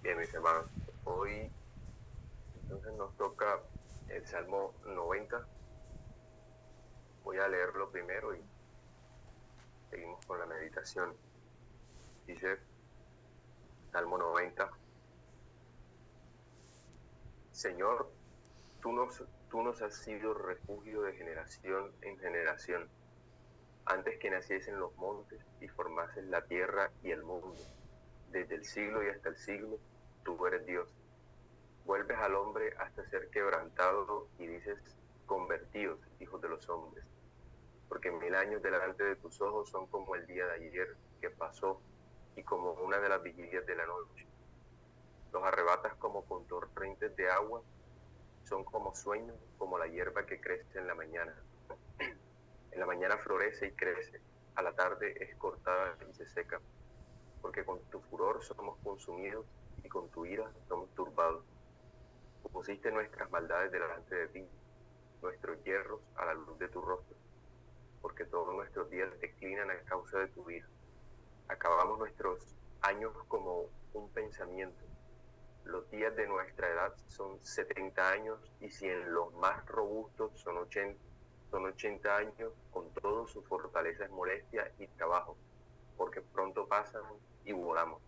Bien, mis hermanos, hoy entonces nos toca el Salmo 90. Voy a leerlo primero y seguimos con la meditación. Dice Salmo 90. Señor, tú nos has sido refugio de generación en generación, antes que naciesen los montes y formasen la tierra y el mundo. Desde el siglo y hasta el siglo, tú eres Dios. Vuelves al hombre hasta ser quebrantado y dices, convertíos, hijos de los hombres. Porque 1000 años delante de tus ojos son como el día de ayer que pasó y como una de las vigilias de la noche. Los arrebatas como con torrentes de agua, son como sueños, como la hierba que crece en la mañana. En la mañana florece y crece, a la tarde es cortada y se seca, porque con tu furor somos consumidos y con tu ira somos turbados. Pusiste nuestras maldades delante de ti, nuestros hierros a la luz de tu rostro, porque todos nuestros días declinan a causa de tu ira. Acabamos nuestros años como un pensamiento. Los días de nuestra edad son 70 años, y si en los más robustos son 80 años, con todo su fortaleza es molestia y trabajo, porque pronto pasan y volamos.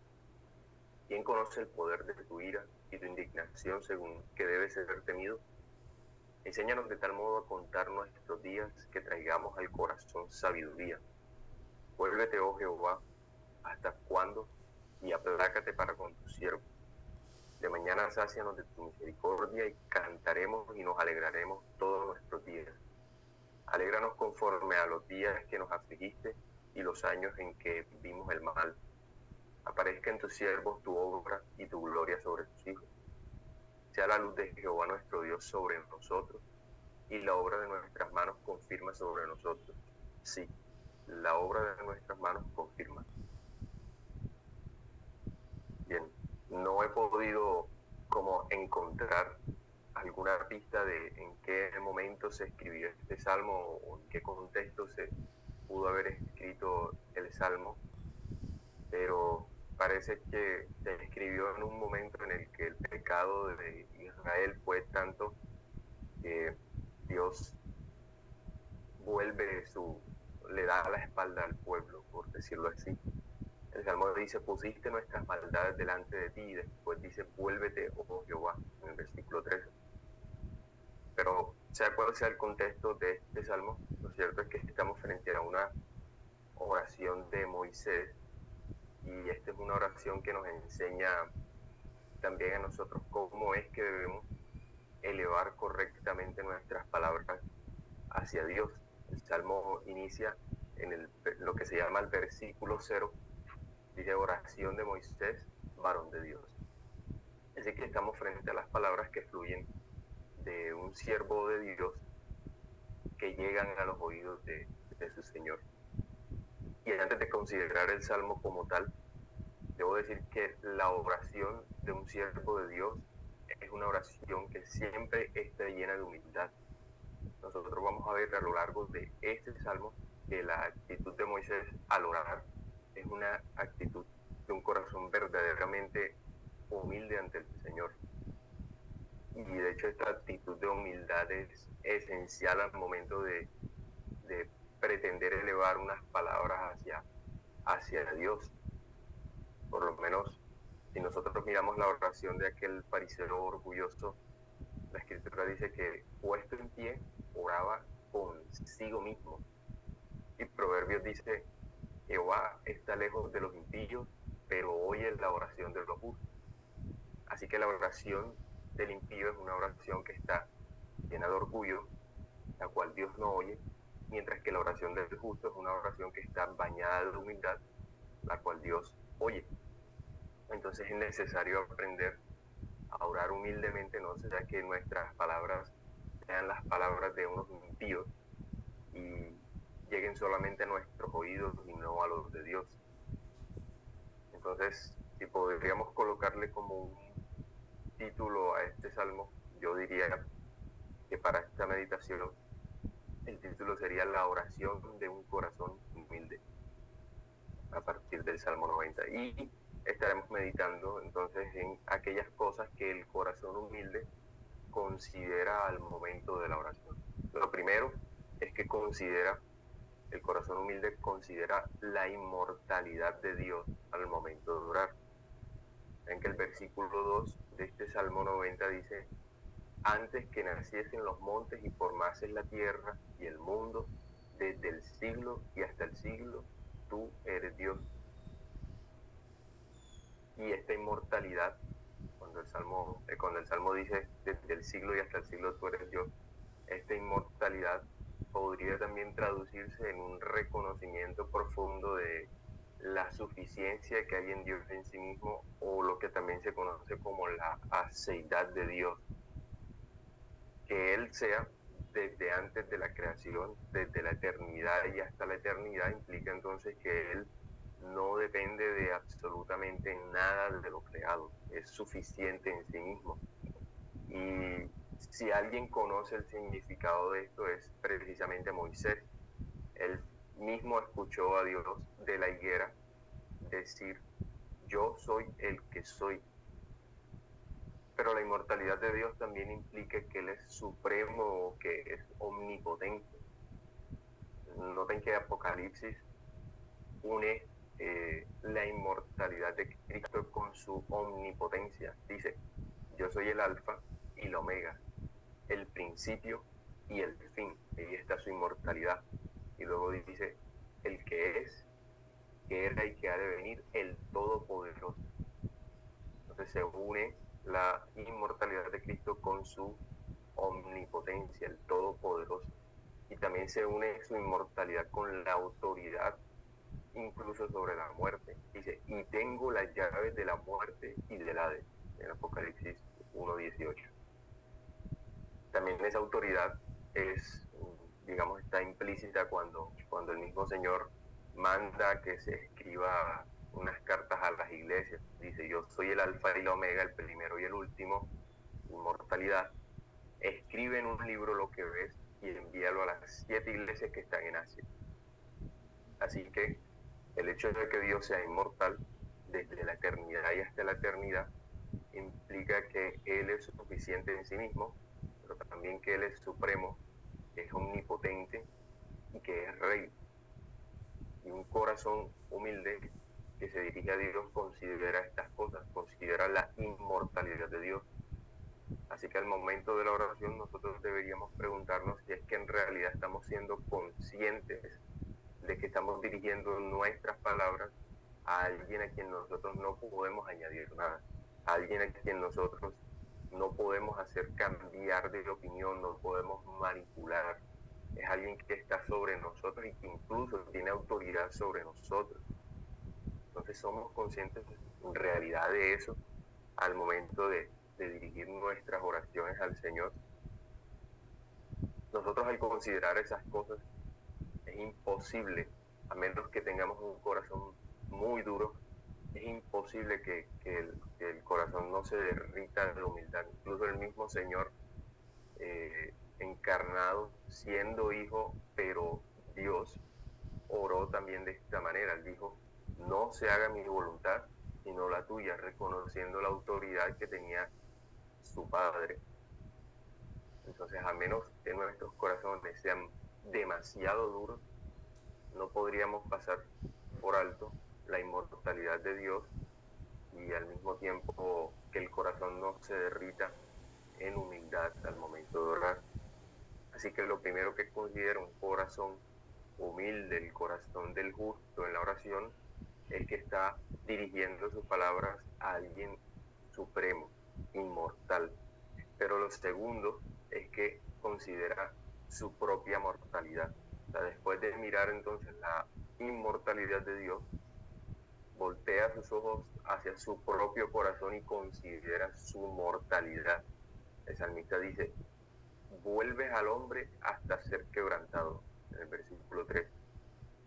¿Quién conoce el poder de tu ira y tu indignación según que debe ser temido? Enséñanos de tal modo a contar nuestros días que traigamos al corazón sabiduría. Vuélvete, oh Jehová, ¿hasta cuándo? Y aplácate para con tu siervo. De mañana sácianos de tu misericordia y cantaremos y nos alegraremos todos nuestros días. Alégranos conforme a los días que nos afligiste y los años en que vimos el mal. Aparezca en tus siervos tu obra y tu gloria sobre tus hijos. Sea la luz de Jehová nuestro Dios sobre nosotros, y la obra de nuestras manos confirma sobre nosotros. Sí, la obra de nuestras manos confirma. Bien, no he podido como encontrar alguna pista de en qué momento se escribió este salmo o en qué contexto se pudo haber escrito el salmo, pero parece que se escribió en un momento en el que el pecado de Israel fue tanto que Dios le da la espalda al pueblo, por decirlo así. El Salmo dice, pusiste nuestras maldades delante de ti, y después dice, vuélvete, oh Jehová, en el versículo 13. Pero sea cual sea el contexto de este Salmo, lo cierto es que estamos frente a una oración de Moisés, y esta es una oración que nos enseña también a nosotros cómo es que debemos elevar correctamente nuestras palabras hacia Dios. El Salmo inicia en lo que se llama el versículo 0, dice oración de Moisés, varón de Dios. Así que estamos frente a las palabras que fluyen de un siervo de Dios que llegan a los oídos de su Señor. Y antes de considerar el Salmo como tal, debo decir que la oración de un siervo de Dios es una oración que siempre está llena de humildad. Nosotros vamos a ver a lo largo de este Salmo que la actitud de Moisés al orar es una actitud de un corazón verdaderamente humilde ante el Señor. Y de hecho esta actitud de humildad es esencial al momento de pretender elevar unas palabras hacia Dios. Por lo menos, si nosotros miramos la oración de aquel fariseo orgulloso, la Escritura dice que puesto en pie oraba consigo mismo. Y Proverbios dice, Jehová está lejos de los impíos, pero oye la oración de los justos. Así que la oración del impío es una oración que está llena de orgullo, la cual Dios no oye, mientras que la oración del justo es una oración que está bañada de humildad, la cual Dios oye. Entonces es necesario aprender a orar humildemente, no sea que nuestras palabras sean las palabras de unos impíos y lleguen solamente a nuestros oídos y no a los de Dios. Entonces, si podríamos colocarle como un título a este salmo, yo diría que para esta meditación el título sería La oración de un corazón humilde, a partir del Salmo 90. Y estaremos meditando entonces en aquellas cosas que el corazón humilde considera al momento de la oración. Lo primero es que el corazón humilde considera la inmortalidad de Dios al momento de orar. En que el versículo 2 de este Salmo 90 dice: antes que naciesen los montes y formases la tierra y el mundo, desde el siglo y hasta el siglo, tú eres Dios. Y esta inmortalidad, cuando el Salmo dice desde el siglo y hasta el siglo tú eres Dios, esta inmortalidad podría también traducirse en un reconocimiento profundo de la suficiencia que hay en Dios en sí mismo, o lo que también se conoce como la aceidad de Dios. Que Él sea desde antes de la creación, desde la eternidad y hasta la eternidad, implica entonces que Él no depende de absolutamente nada de lo creado, es suficiente en sí mismo. Y si alguien conoce el significado de esto es precisamente Moisés. Él mismo escuchó a Dios de la higuera decir: yo soy el que soy. Pero la inmortalidad de Dios también implica que Él es supremo, que es omnipotente. Noten que Apocalipsis une la inmortalidad de Cristo con su omnipotencia. Dice: yo soy el alfa y el omega, el principio y el fin. Ahí está su inmortalidad. Y luego dice: el que es, que era y que ha de venir, el todopoderoso. Entonces se une la inmortalidad de Cristo con su omnipotencia, el todopoderoso. Y también se une su inmortalidad con la autoridad incluso sobre la muerte. Dice: y tengo las llaves de la muerte y del Hades, en Apocalipsis 1:18. También esa autoridad es, digamos, está implícita cuando el mismo Señor manda que se escriba unas cartas a las iglesias. Dice: yo soy el alfa y la omega, el primero y el último, inmortalidad. Escribe en un libro lo que ves y envíalo a las 7 iglesias que están en Asia. Así que el hecho de que Dios sea inmortal desde la eternidad y hasta la eternidad implica que Él es suficiente en sí mismo, pero también que Él es supremo, que es omnipotente y que es rey. Y un corazón humilde que se dirige a Dios considera estas cosas, considera la inmortalidad de Dios. Así que al momento de la oración nosotros deberíamos preguntarnos si es que en realidad estamos siendo conscientes de que estamos dirigiendo nuestras palabras a alguien a quien nosotros no podemos añadir nada, a alguien a quien nosotros no podemos hacer cambiar de opinión, no podemos manipular. Es alguien que está sobre nosotros y que incluso tiene autoridad sobre nosotros. Entonces somos conscientes en realidad de eso al momento de dirigir nuestras oraciones al Señor. Nosotros, al considerar esas cosas, es imposible, a menos que tengamos un corazón muy duro, es imposible que el corazón no se derrita de humildad. Incluso el mismo Señor encarnado, siendo hijo, pero Dios, oró también de esta manera. Él dijo: no se haga mi voluntad, sino la tuya, reconociendo la autoridad que tenía su Padre. Entonces, a menos que nuestros corazones sean demasiado duros, no podríamos pasar por alto la inmortalidad de Dios y al mismo tiempo que el corazón no se derrita en humildad al momento de orar. Así que lo primero que considera un corazón humilde, el corazón del justo en la oración, es que está dirigiendo sus palabras a alguien supremo, inmortal. Pero lo segundo es que considera su propia mortalidad. O sea, después de mirar entonces la inmortalidad de Dios, voltea sus ojos hacia su propio corazón y considera su mortalidad. El salmista dice: vuelves al hombre hasta ser quebrantado. En el versículo 3,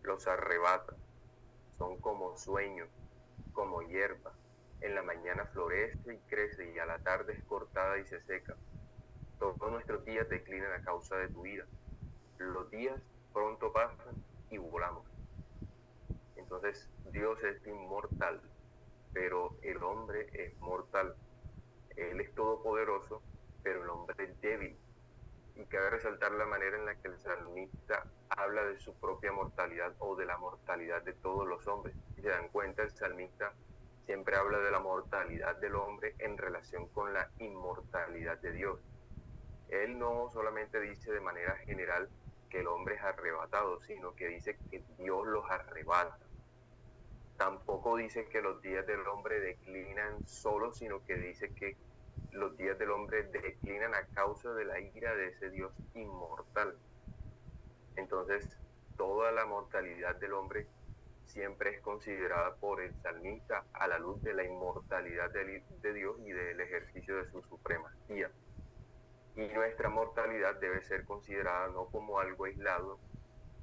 los arrebata, son como sueños, como hierba. En la mañana florece y crece, y a la tarde es cortada y se seca. Todos nuestros días declinan a causa de tu ira. Los días pronto pasan y volamos. Entonces Dios es inmortal, pero el hombre es mortal. Él es todopoderoso, pero el hombre es débil. Y cabe resaltar la manera en la que el salmista habla de su propia mortalidad o de la mortalidad de todos los hombres. Si se dan cuenta, el salmista siempre habla de la mortalidad del hombre en relación con la inmortalidad de Dios. Él no solamente dice de manera general que el hombre es arrebatado, sino que dice que Dios los arrebata. Tampoco dice que los días del hombre declinan solo, sino que dice que los días del hombre declinan a causa de la ira de ese Dios inmortal. Entonces, toda la mortalidad del hombre siempre es considerada por el salmista a la luz de la inmortalidad de Dios y del ejercicio de su supremacía. Y nuestra mortalidad debe ser considerada no como algo aislado,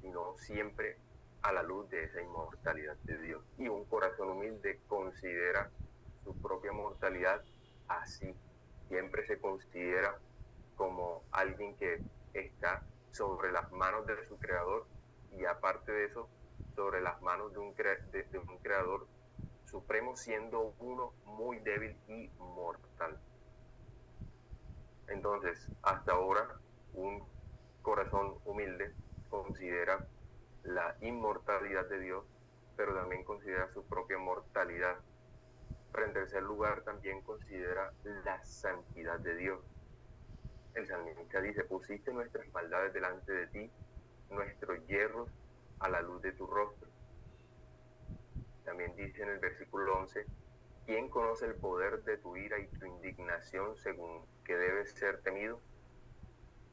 sino siempre a la luz de esa inmortalidad de Dios. Y un corazón humilde considera su propia mortalidad así. Siempre se considera como alguien que está sobre las manos de su creador y aparte de eso, sobre las manos de un creador supremo, siendo uno muy débil y mortal. Entonces, hasta ahora, un corazón humilde considera la inmortalidad de Dios, pero también considera su propia mortalidad. Pero en tercer lugar, también considera la santidad de Dios. El salmista dice: pusiste nuestras maldades delante de ti, nuestros hierros a la luz de tu rostro. También dice en el versículo 11: ¿quién conoce el poder de tu ira y tu indignación según que debe ser temido?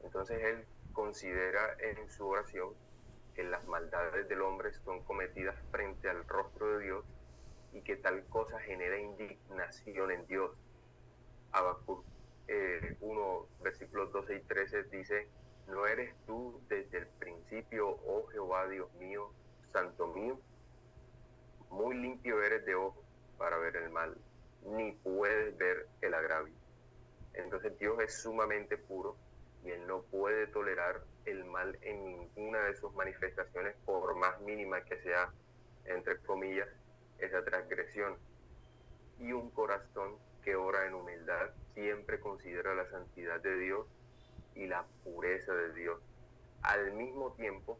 Entonces él considera en su oración que las maldades del hombre son cometidas frente al rostro de Dios y que tal cosa genera indignación en Dios. Habacuc 1, versículos 12 y 13 dice: ¿no eres tú desde el principio, oh Jehová, Dios mío, santo mío? Muy limpio eres de ojos para ver el mal, ni puedes ver el agravio. Entonces Dios es sumamente puro y Él no puede tolerar el mal en ninguna de sus manifestaciones, por más mínima que sea, entre comillas, esa transgresión. Y un corazón que ora en humildad siempre considera la santidad de Dios y la pureza de Dios. Al mismo tiempo,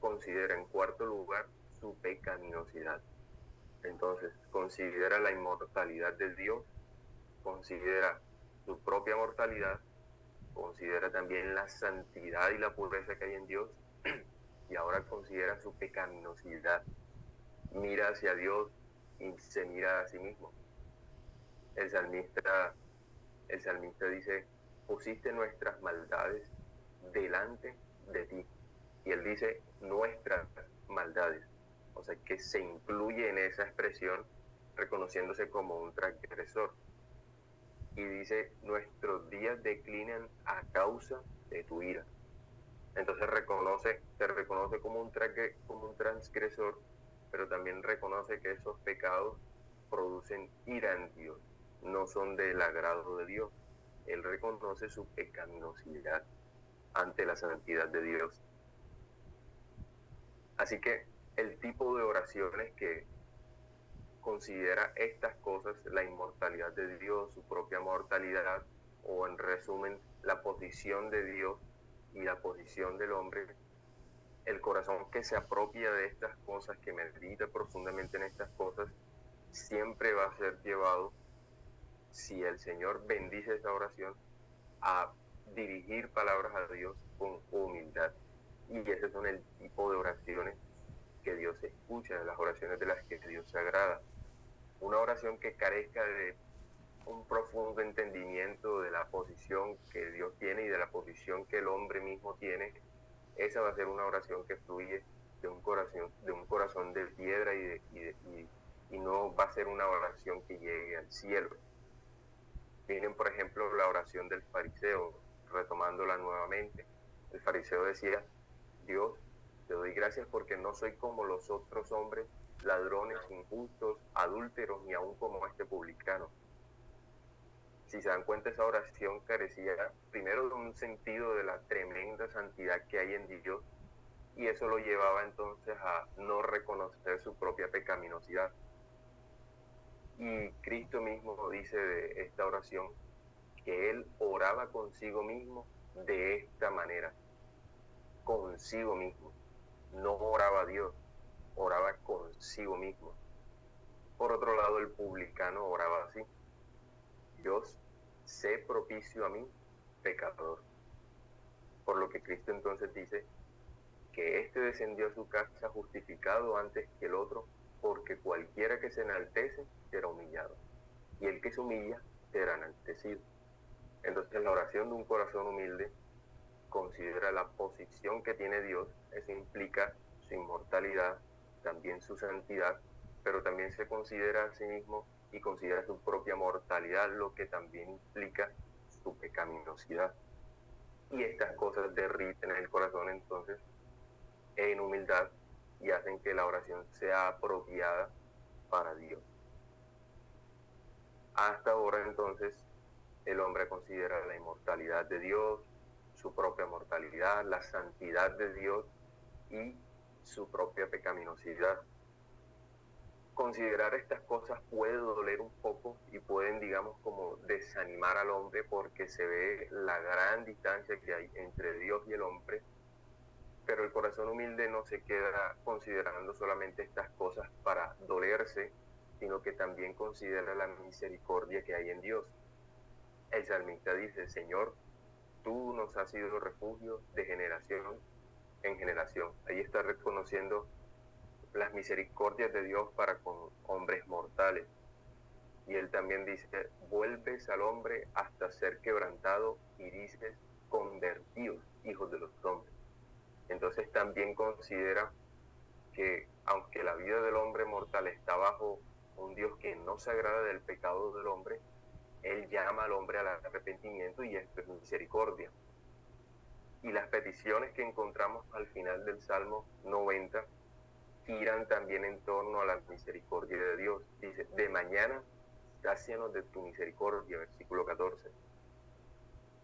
considera en cuarto lugar su pecaminosidad. Entonces, considera la inmortalidad de Dios, considera su propia mortalidad, considera también la santidad y la pureza que hay en Dios, y ahora considera su pecaminosidad. Mira hacia Dios y se mira a sí mismo. El salmista dice: pusiste nuestras maldades delante de ti. Y él dice nuestras maldades. O sea, que se incluye en esa expresión reconociéndose como un transgresor. Y dice: nuestros días declinan a causa de tu ira. Entonces se reconoce como un transgresor, pero también reconoce que esos pecados producen ira en Dios, no son del agrado de Dios. Él reconoce su pecaminosidad ante la santidad de Dios. Así que el tipo de oraciones que considera estas cosas, la inmortalidad de Dios, su propia mortalidad, o en resumen, la posición de Dios y la posición del hombre, el corazón que se apropia de estas cosas, que medita profundamente en estas cosas, siempre va a ser llevado, si el Señor bendice esa oración, a dirigir palabras a Dios con humildad. Y ese son el tipo de oraciones que Dios escucha, de las oraciones de las que Dios se agrada. Una oración que carezca de un profundo entendimiento de la posición que Dios tiene y de la posición que el hombre mismo tiene, esa va a ser una oración que fluye de un corazón de piedra y no va a ser una oración que llegue al cielo. Miren, por ejemplo, la oración del fariseo, retomándola nuevamente. El fariseo decía: Dios, te doy gracias porque no soy como los otros hombres, ladrones, injustos, adúlteros, ni aún como este publicano. Si se dan cuenta, esa oración carecía primero de un sentido de la tremenda santidad que hay en Dios, y eso lo llevaba entonces a no reconocer su propia pecaminosidad. Y Cristo mismo dice de esta oración que él oraba consigo mismo de esta manera, consigo mismo. No oraba a Dios, oraba consigo mismo. Por otro lado, el publicano oraba así: Dios, sé propicio a mí, pecador. Por lo que Cristo entonces dice que éste descendió a su casa justificado antes que el otro, porque cualquiera que se enaltece será humillado, y el que se humilla será enaltecido. Entonces la oración de un corazón humilde considera la posición que tiene Dios. Eso implica su inmortalidad, también su santidad, pero también se considera a sí mismo y considera su propia mortalidad, lo que también implica su pecaminosidad. Y estas cosas derriten el corazón entonces en humildad y hacen que la oración sea apropiada para Dios. Hasta ahora entonces el hombre considera la inmortalidad de Dios, su propia mortalidad, la santidad de Dios y su propia pecaminosidad. Considerar estas cosas puede doler un poco y pueden, digamos, como desanimar al hombre, porque se ve la gran distancia que hay entre Dios y el hombre, pero el corazón humilde no se queda considerando solamente estas cosas para dolerse, sino que también considera la misericordia que hay en Dios. El salmista dice: Señor, tú nos has sido refugio de generación en generación. Ahí está reconociendo las misericordias de Dios para con hombres mortales. Y él también dice: vuelves al hombre hasta ser quebrantado y dices: convertidos, hijos de los hombres. Entonces también considera que aunque la vida del hombre mortal está bajo un Dios que no se agrada del pecado del hombre, él llama al hombre al arrepentimiento, y esto es misericordia. Y las peticiones que encontramos al final del Salmo 90 giran también en torno a la misericordia de Dios. Dice: de mañana sácianos de tu misericordia, versículo 14.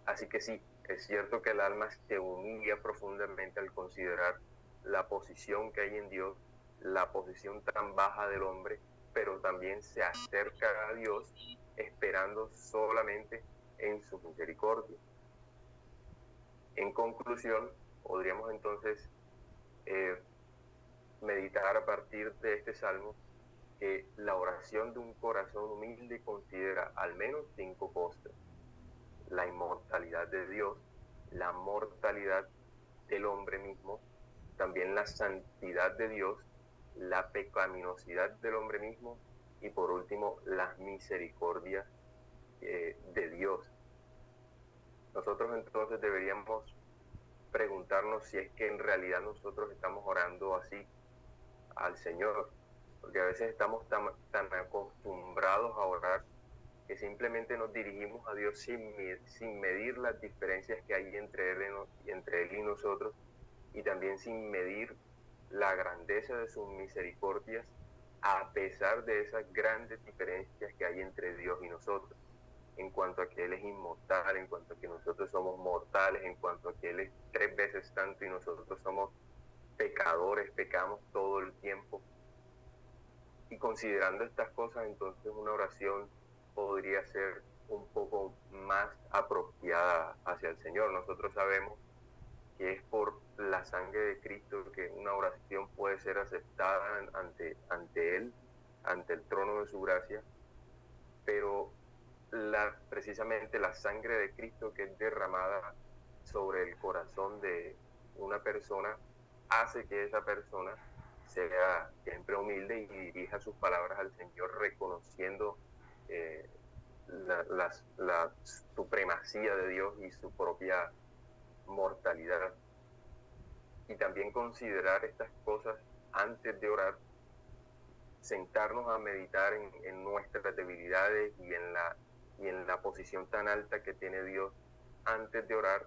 Así que sí, es cierto que el alma se humilla profundamente al considerar la posición que hay en Dios, la posición tan baja del hombre, pero también se acerca a Dios esperando solamente en su misericordia. En conclusión, podríamos entonces meditar a partir de este salmo que la oración de un corazón humilde considera al menos 5 cosas: la inmortalidad de Dios, la mortalidad del hombre mismo, también la santidad de Dios, la pecaminosidad del hombre mismo y por último las misericordias de Dios. Nosotros entonces deberíamos preguntarnos si es que en realidad nosotros estamos orando así al Señor, porque a veces estamos tan acostumbrados a orar que simplemente nos dirigimos a Dios sin medir las diferencias que hay entre Él y nosotros, y también sin medir la grandeza de sus misericordias, a pesar de esas grandes diferencias que hay entre Dios y nosotros, en cuanto a que Él es inmortal, en cuanto a que nosotros somos mortales, en cuanto a que Él es 3 veces santo y nosotros somos pecadores, pecamos todo el tiempo. Y considerando estas cosas, entonces una oración podría ser un poco más apropiada hacia el Señor. Nosotros sabemos que es por la sangre de Cristo que una oración puede ser aceptada ante Él, ante el trono de su gracia, pero precisamente la sangre de Cristo que es derramada sobre el corazón de una persona hace que esa persona sea siempre humilde y dirija sus palabras al Señor reconociendo eh, la supremacía de Dios y su propia mortalidad. Y también considerar estas cosas antes de orar, sentarnos a meditar en nuestras debilidades y en la posición tan alta que tiene Dios antes de orar,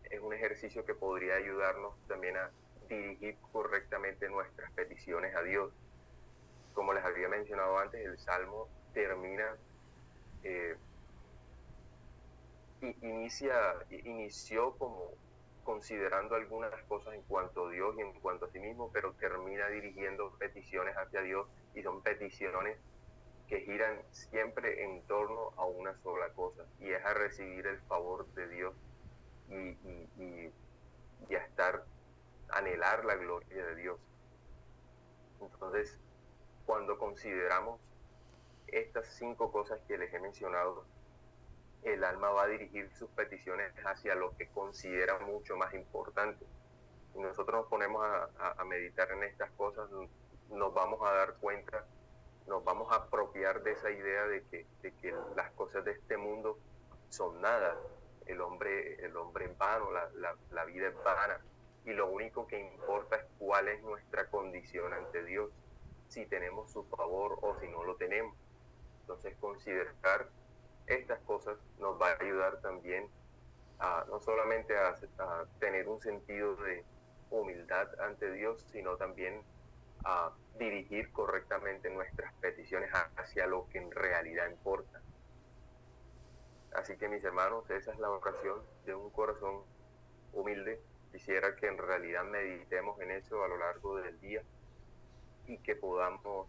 es un ejercicio que podría ayudarnos también a dirigir correctamente nuestras peticiones a Dios. Como les había mencionado antes, el Salmo termina, inició como considerando algunas cosas en cuanto a Dios y en cuanto a sí mismo, pero termina dirigiendo peticiones hacia Dios, y son peticiones que giran siempre en torno a una sola cosa, y es a recibir el favor de Dios y a anhelar la gloria de Dios. Entonces, cuando consideramos estas 5 cosas que les he mencionado, el alma va a dirigir sus peticiones hacia lo que considera mucho más importante. Si nosotros nos ponemos a meditar en estas cosas, nos vamos a dar cuenta, nos vamos a apropiar de esa idea de que las cosas de este mundo son nada. El hombre es vano, la vida es vana, y lo único que importa es cuál es nuestra condición ante Dios, si tenemos su favor o si no lo tenemos. Entonces, considerar estas cosas nos va a ayudar también no solamente a tener un sentido de humildad ante Dios, sino también a dirigir correctamente nuestras peticiones hacia lo que en realidad importa. Así que, mis hermanos, esa es la oración de un corazón humilde. Quisiera que en realidad meditemos en eso a lo largo del día y que podamos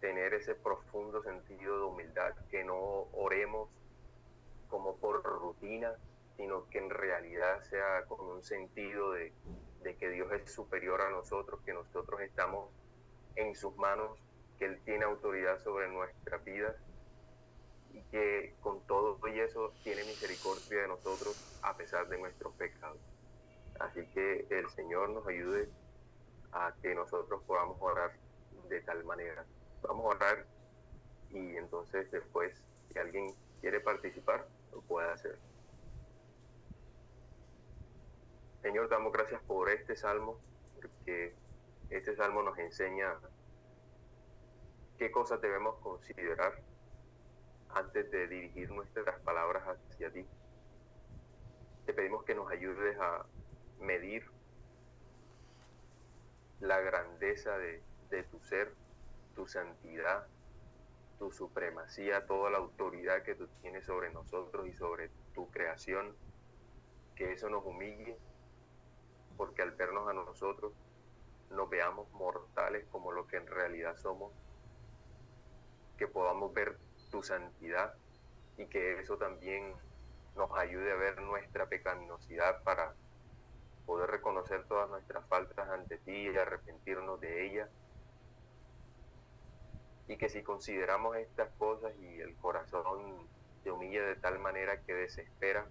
tener ese profundo sentido de humildad, que no oremos como por rutina, sino que en realidad sea con un sentido de que Dios es superior a nosotros, que nosotros estamos en sus manos, que Él tiene autoridad sobre nuestras vidas y que con todo y eso tiene misericordia de nosotros a pesar de nuestros pecados. Así que el Señor nos ayude a que nosotros podamos orar de tal manera. Vamos a orar y entonces después, si alguien quiere participar, lo puede hacer. Señor, damos gracias por este salmo, porque este salmo nos enseña qué cosas debemos considerar antes de dirigir nuestras palabras hacia ti. Te pedimos que nos ayudes a medir la grandeza de tu ser, tu santidad, tu supremacía, toda la autoridad que tú tienes sobre nosotros y sobre tu creación, que eso nos humille, porque al vernos a nosotros nos veamos mortales como lo que en realidad somos, que podamos ver tu santidad y que eso también nos ayude a ver nuestra pecaminosidad para poder reconocer todas nuestras faltas ante ti y arrepentirnos de ellas. Y que si consideramos estas cosas y el corazón se humilla de tal manera que desespera,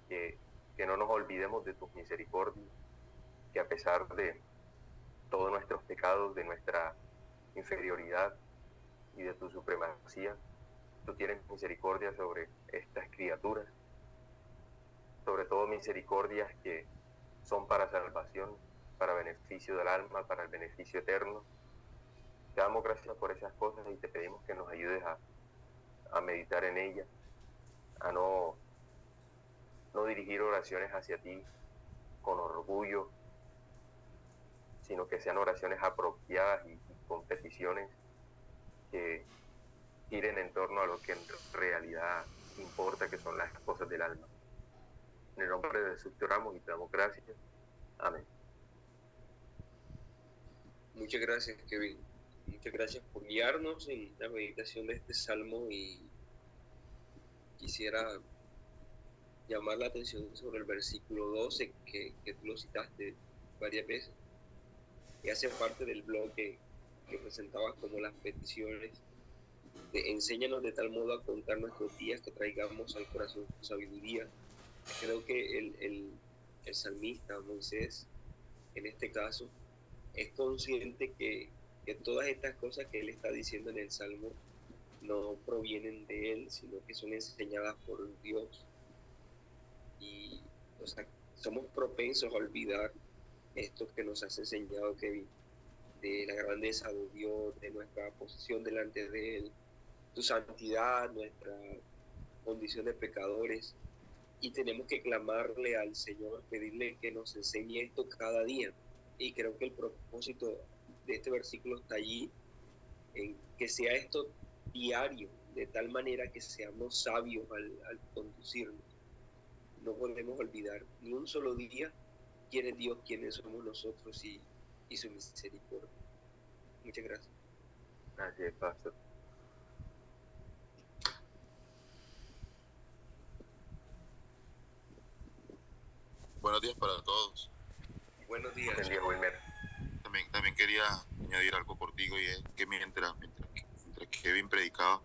que no nos olvidemos de tus misericordias, que a pesar de todos nuestros pecados, de nuestra inferioridad y de tu supremacía, tú tienes misericordia sobre estas criaturas, sobre todo misericordias que son para salvación, para beneficio del alma, para el beneficio eterno. Te damos gracias por esas cosas y te pedimos que nos ayudes a meditar en ellas, a no dirigir oraciones hacia ti con orgullo, sino que sean oraciones apropiadas y con peticiones que giren en torno a lo que en realidad importa, que son las cosas del alma. En el nombre de Jesús te oramos y te damos gracias. Amén. Muchas gracias, Kevin. Muchas gracias por guiarnos en la meditación de este salmo, y quisiera llamar la atención sobre el versículo 12 que tú lo citaste varias veces, que hace parte del bloque que presentabas como las peticiones. Enséñanos de tal modo a contar nuestros días que traigamos al corazón su sabiduría. Creo que el salmista, Moisés, en este caso, es consciente que todas estas cosas que él está diciendo en el Salmo no provienen de él, sino que son enseñadas por Dios. Y, o sea, somos propensos a olvidar esto que nos has enseñado, Kevin, de la grandeza de Dios, de nuestra posición delante de Él, tu santidad, nuestra condición de pecadores. Y tenemos que clamarle al Señor, pedirle que nos enseñe esto cada día. Y creo que el propósito de este versículo está allí, en que sea esto diario, de tal manera que seamos sabios al conducirnos. No podemos olvidar ni un solo día quién es Dios, quiénes somos nosotros y su misericordia. Muchas gracias. Así es, pastor. Buenos días para todos. Buenos días. Buen día, Wilmer. También quería añadir algo contigo, y es que mientras Kevin predicaba,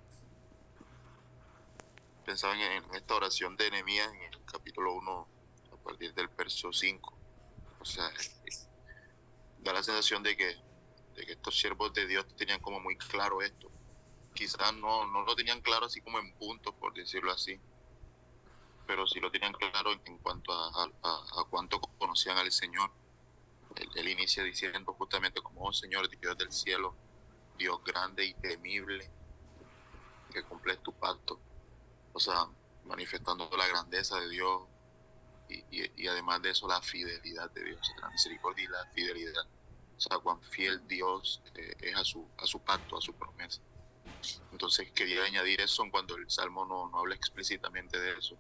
pensaba en esta oración de Nehemías en el capítulo 1, a partir del verso 5. O sea, da la sensación de que estos siervos de Dios tenían como muy claro esto. Quizás no lo tenían claro así como en puntos, por decirlo así, pero sí lo tenían claro en cuanto a cuánto conocían al Señor. Él inicia diciendo justamente como: oh Señor, Dios del cielo, Dios grande y temible, que cumples tu pacto. O sea, manifestando la grandeza de Dios y además de eso la fidelidad de Dios, la misericordia y la fidelidad. O sea, cuán fiel Dios es a su pacto, a su promesa. Entonces quería añadir eso en cuando el Salmo no habla explícitamente de eso,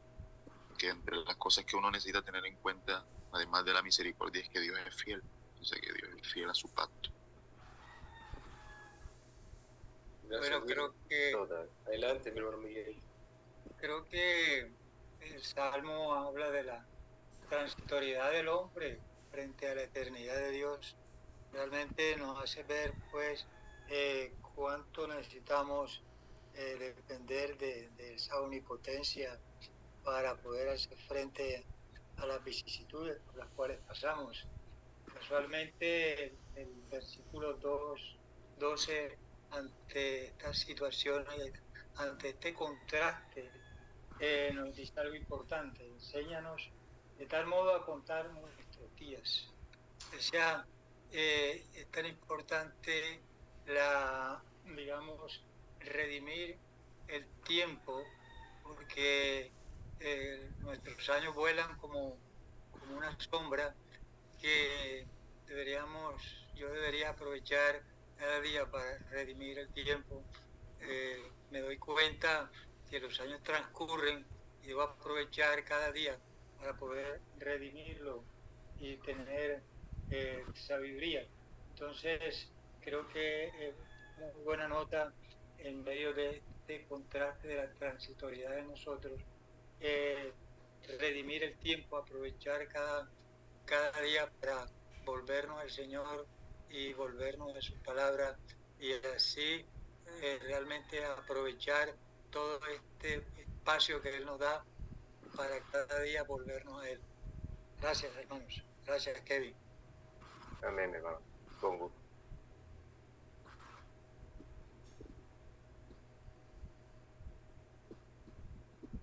que entre las cosas que uno necesita tener en cuenta, además de la misericordia, es que Dios es fiel. Entonces, que Dios es fiel a su pacto. Gracias, Bueno, creo que, Adelante, mi hermano Miguel. creo que el Salmo habla de la transitoriedad del hombre frente a la eternidad de Dios. Realmente nos hace ver, pues, cuánto necesitamos depender de esa omnipotencia para poder hacer frente a las vicisitudes por las cuales pasamos. Casualmente, el versículo 12, ante esta situación, ante este contraste, nos dice algo importante: enséñanos de tal modo a contar nuestros días. O sea, es tan importante redimir el tiempo, porque nuestros años vuelan como una sombra, que yo debería aprovechar cada día para redimir el tiempo. Me doy cuenta que los años transcurren y debo aprovechar cada día para poder redimirlo y tener sabiduría. Entonces, creo que es una muy buena nota en medio de este contraste de la transitoriedad de nosotros, redimir el tiempo, aprovechar cada día para volvernos al Señor y volvernos a su palabra, y así realmente aprovechar todo este espacio que Él nos da para cada día volvernos a Él. Gracias, hermanos. Gracias, Kevin. Amén, hermano. Con gusto.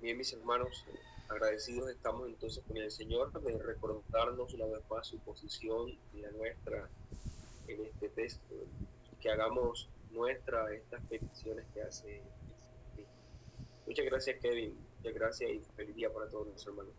Bien, mis hermanos, agradecidos estamos entonces con el Señor de recordarnos una vez más su posición y la nuestra en este texto, que hagamos nuestra estas peticiones que hace Cristo. Muchas gracias, Kevin. Muchas gracias y feliz día para todos los hermanos.